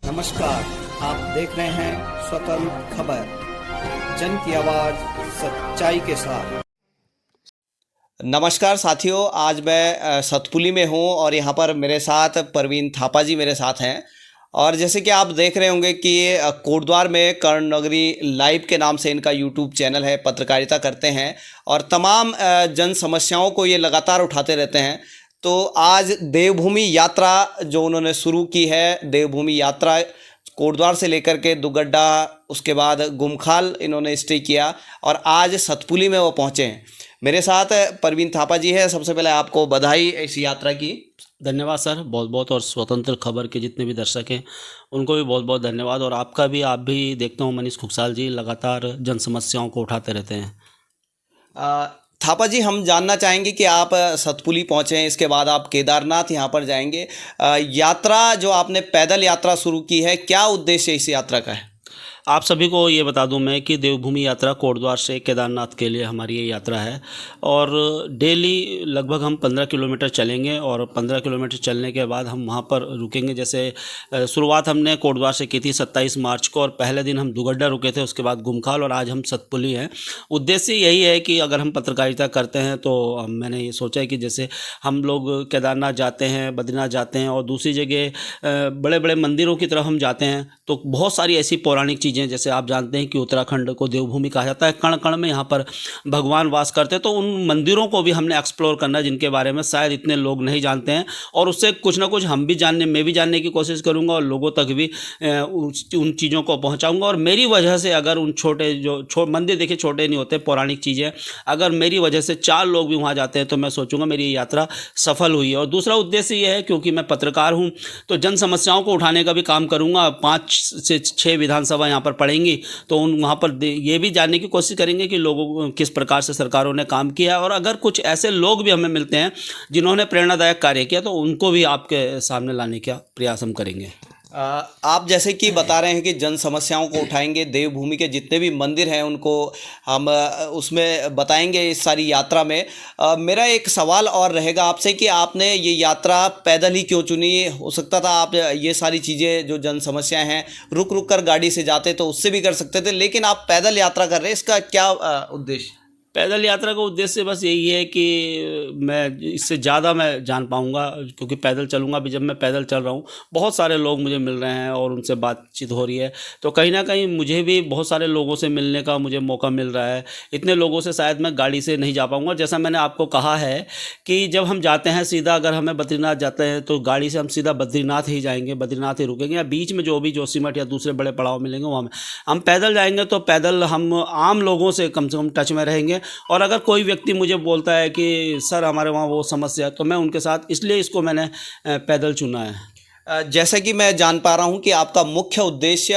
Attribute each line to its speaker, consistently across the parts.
Speaker 1: नमस्कार, आप देख रहे हैं स्वतंत्र खबर, जन की आवाज सच्चाई के साथ। नमस्कार साथियों, आज मैं सतपुली में हूं और यहां पर मेरे साथ परवीन थापा जी मेरे साथ हैं। और जैसे कि आप देख रहे होंगे कि ये कोटद्वार में कर्ण नगरी लाइव के नाम से इनका यूट्यूब चैनल है, पत्रकारिता करते हैं और तमाम जन समस्याओं को ये लगातार उठाते रहते हैं। तो आज देवभूमि यात्रा जो उन्होंने शुरू की है, देवभूमि यात्रा कोटद्वार से लेकर के दुगड्डा, उसके बाद गुमखाल इन्होंने स्टे किया और आज सतपुली में वो पहुँचे हैं। मेरे साथ परवीन थापा जी है। सबसे पहले आपको बधाई इस यात्रा की।
Speaker 2: धन्यवाद सर, बहुत बहुत। और स्वतंत्र खबर के जितने भी दर्शक हैं उनको भी बहुत बहुत धन्यवाद। और आपका भी, आप भी देखता हूँ मनीष खुकसाल जी लगातार जन समस्याओं को उठाते रहते हैं।
Speaker 1: थापा जी, हम जानना चाहेंगे कि आप सतपुली पहुँचे हैं, इसके बाद आप केदारनाथ यहाँ पर जाएंगे। यात्रा जो आपने पैदल यात्रा शुरू की है, क्या उद्देश्य इस यात्रा का है?
Speaker 2: आप सभी को ये बता दूं मैं कि देवभूमि यात्रा कोटद्वार से केदारनाथ के लिए हमारी ये यात्रा है। और डेली लगभग हम 15 किलोमीटर चलेंगे और 15 किलोमीटर चलने के बाद हम वहाँ पर रुकेंगे। जैसे शुरुआत हमने कोटद्वार से की थी 27 मार्च को और पहले दिन हम दुगड्डा रुके थे, उसके बाद गुमखाल और आज हम सतपुली हैं। उद्देश्य यही है कि अगर हम पत्रकारिता करते हैं तो मैंने ये सोचा है कि जैसे हम लोग केदारनाथ जाते हैं, बद्रीनाथ जाते हैं और दूसरी जगह बड़े बड़े मंदिरों की तरफ हम जाते हैं तो बहुत सारी ऐसी पौराणिक चीज़ें, जैसे आप जानते हैं कि उत्तराखंड को देवभूमि कहा जाता है, कण कण में यहाँ पर भगवान वास करते हैं। तो उन मंदिरों को भी हमने एक्सप्लोर करना है जिनके बारे में शायद इतने लोग नहीं जानते हैं और उससे कुछ ना कुछ हम भी जानने, मैं भी जानने की कोशिश करूँगा और लोगों तक भी उन चीज़ों को पहुँचाऊँगा। और मेरी वजह से अगर उन छोटे जो मंदिर देखिए छोटे नहीं होते, पौराणिक चीज़ें, अगर मेरी वजह से 4 लोग भी वहाँ जाते हैं तो मैं सोचूंगा मेरी यात्रा सफल हुई है। और दूसरा उद्देश्य ये है, क्योंकि मैं पत्रकार हूँ तो जन समस्याओं को उठाने का भी काम करूँगा। 5 से 6 विधानसभा यहाँ पर पड़ेंगी तो उन वहाँ पर ये भी जानने की कोशिश करेंगे कि लोगों को किस प्रकार से सरकारों ने काम किया। और अगर कुछ ऐसे लोग भी हमें मिलते हैं जिन्होंने प्रेरणादायक कार्य किया तो उनको भी आपके सामने लाने का प्रयास हम करेंगे।
Speaker 1: आप जैसे कि बता रहे हैं कि जन समस्याओं को उठाएंगे, देवभूमि के जितने भी मंदिर हैं उनको हम उसमें बताएंगे इस सारी यात्रा में। मेरा एक सवाल और रहेगा आपसे कि आपने ये यात्रा पैदल ही क्यों चुनी? हो सकता था आप ये सारी चीज़ें जो जन समस्याएं हैं रुक रुक कर गाड़ी से जाते तो उससे भी कर सकते थे, लेकिन आप पैदल यात्रा कर रहे हैं, इसका क्या उद्देश्य?
Speaker 2: पैदल यात्रा का उद्देश्य बस यही है कि मैं इससे ज़्यादा मैं जान पाऊँगा, क्योंकि पैदल चलूँगा भी। जब मैं पैदल चल रहा हूँ बहुत सारे लोग मुझे मिल रहे हैं और उनसे बातचीत हो रही है तो कहीं ना कहीं मुझे भी बहुत सारे लोगों से मिलने का मुझे मौका मिल रहा है। इतने लोगों से शायद मैं गाड़ी से नहीं जा पाऊँगा। जैसा मैंने आपको कहा है कि जब हम जाते हैं सीधा, अगर हमें बद्रीनाथ जाते हैं तो गाड़ी से हम सीधा बद्रीनाथ ही जाएंगे, बद्रीनाथ ही रुकेंगे, या बीच में जो भी जोशीमठ या दूसरे बड़े पड़ाव मिलेंगे वहाँ हम पैदल जाएंगे। तो पैदल हम आम लोगों से कम टच में रहेंगे। और अगर कोई व्यक्ति मुझे बोलता है कि सर हमारे वहाँ वो समस्या है तो मैं उनके साथ, इसलिए इसको मैंने पैदल चुना है।
Speaker 1: जैसा कि मैं जान पा रहा हूं कि आपका मुख्य उद्देश्य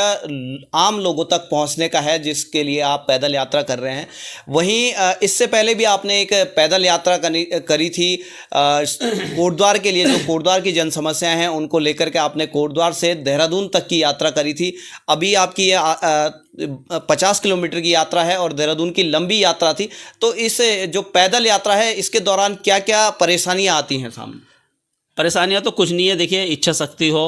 Speaker 1: आम लोगों तक पहुंचने का है, जिसके लिए आप पैदल यात्रा कर रहे हैं। वहीं इससे पहले भी आपने एक पैदल यात्रा करी थी कोटद्वार के लिए। जो कोटद्वार की जन समस्याएं हैं उनको लेकर के आपने कोटद्वार से देहरादून तक की यात्रा करी थी। अभी आपकी ये 50 किलोमीटर की यात्रा है और देहरादून की लंबी यात्रा थी। तो इस जो पैदल यात्रा है इसके दौरान क्या क्या परेशानियां आती हैं सामने?
Speaker 2: परेशानियाँ तो कुछ नहीं है, देखिए इच्छा शक्ति हो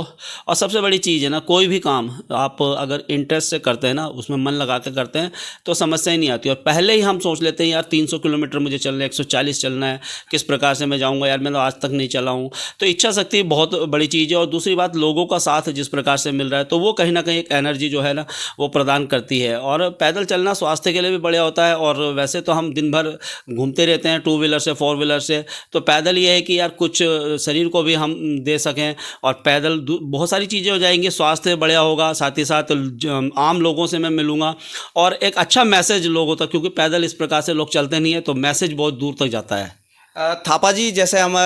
Speaker 2: और सबसे बड़ी चीज़ है ना, कोई भी काम आप अगर इंटरेस्ट से करते हैं ना, उसमें मन लगा के करते हैं तो समस्या ही नहीं आती। और पहले ही हम सोच लेते हैं यार 300 किलोमीटर मुझे चलना है, 140 चलना है, किस प्रकार से मैं जाऊंगा, यार मैं तो आज तक नहीं चला हूँ। तो इच्छा शक्ति बहुत बड़ी चीज़ है। और दूसरी बात, लोगों का साथ जिस प्रकार से मिल रहा है तो वो कहीं ना कहीं एक एनर्जी जो है ना वो प्रदान करती है। और पैदल चलना स्वास्थ्य के लिए भी बढ़िया होता है। और वैसे तो हम दिन भर घूमते रहते हैं 2 व्हीलर से 4 व्हीलर से, तो पैदल ये है कि यार कुछ शरीर को भी हम दे सकें और पैदल बहुत सारी चीज़ें हो जाएंगी, स्वास्थ्य बढ़िया होगा, साथ ही साथ आम लोगों से मैं मिलूंगा और एक अच्छा मैसेज लोगों तक, क्योंकि पैदल इस प्रकार से लोग चलते नहीं है तो मैसेज बहुत दूर तक जाता है।
Speaker 1: थापा जी, जैसे हम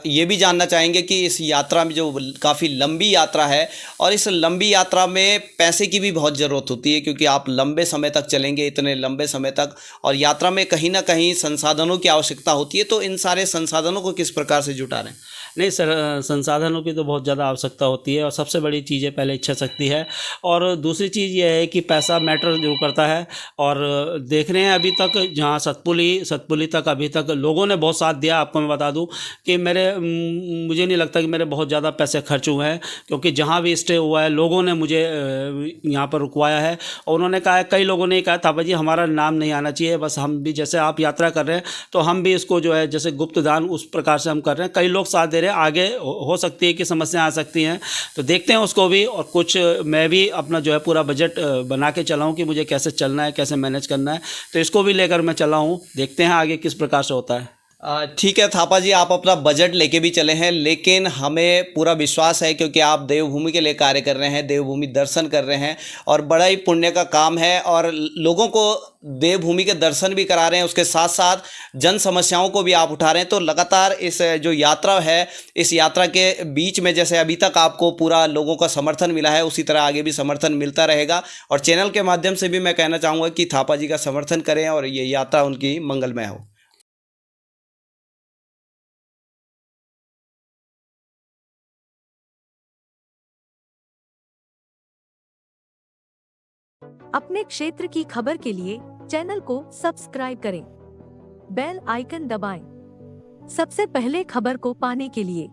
Speaker 1: ये भी जानना चाहेंगे कि इस यात्रा में जो काफ़ी लंबी यात्रा है और इस लंबी यात्रा में पैसे की भी बहुत ज़रूरत होती है, क्योंकि आप लंबे समय तक चलेंगे, इतने लंबे समय तक, और यात्रा में कहीं ना कहीं संसाधनों की आवश्यकता होती है। तो इन सारे संसाधनों को किस प्रकार से जुटा रहे हैं?
Speaker 2: नहीं सर, संसाधनों की तो बहुत ज़्यादा आवश्यकता होती है और सबसे बड़ी चीज़ है पहले इच्छा शक्ति है, और दूसरी चीज़ ये है कि पैसा मैटर जरूर करता है। और देख रहे हैं अभी तक जहाँ सतपुली तक अभी तक लोगों ने बहुत साथ दिया। आपको मैं बता दूं कि मुझे नहीं लगता कि मेरे बहुत ज़्यादा पैसे खर्च हुए हैं, क्योंकि जहाँ भी स्टे हुआ है लोगों ने मुझे यहाँ पर रुकवाया है। और उन्होंने कहा, कई लोगों ने कहा थापा जी हमारा नाम नहीं आना चाहिए, बस हम भी जैसे आप यात्रा कर रहे हैं तो हम भी इसको जो है जैसे गुप्त दान उस प्रकार से हम कर रहे हैं। कई लोग साथ दे रहे हैं, आगे हो सकती है कि समस्या आ सकती हैं, तो देखते हैं उसको भी। और कुछ मैं भी अपना जो है पूरा बजट बना के चला हूँ कि मुझे कैसे चलना है, कैसे मैनेज करना है, तो इसको भी लेकर मैं चला हूँ। देखते हैं आगे किस प्रकार से होता है।
Speaker 1: ठीक है थापा जी, आप अपना बजट लेके भी चले हैं, लेकिन हमें पूरा विश्वास है क्योंकि आप देवभूमि के लिए कार्य कर रहे हैं, देवभूमि दर्शन कर रहे हैं और बड़ा ही पुण्य का काम है। और लोगों को देवभूमि के दर्शन भी करा रहे हैं, उसके साथ साथ जन समस्याओं को भी आप उठा रहे हैं। तो लगातार इस जो यात्रा है, इस यात्रा के बीच में जैसे अभी तक आपको पूरा लोगों का समर्थन मिला है, उसी तरह आगे भी समर्थन मिलता रहेगा। और चैनल के माध्यम से भी मैं कहना चाहूँगा कि थापा जी का समर्थन करें और ये यात्रा उनकी मंगलमय हो।
Speaker 3: अपने क्षेत्र की खबर के लिए चैनल को सब्सक्राइब करें, बेल आइकन दबाएं। सबसे पहले खबर को पाने के लिए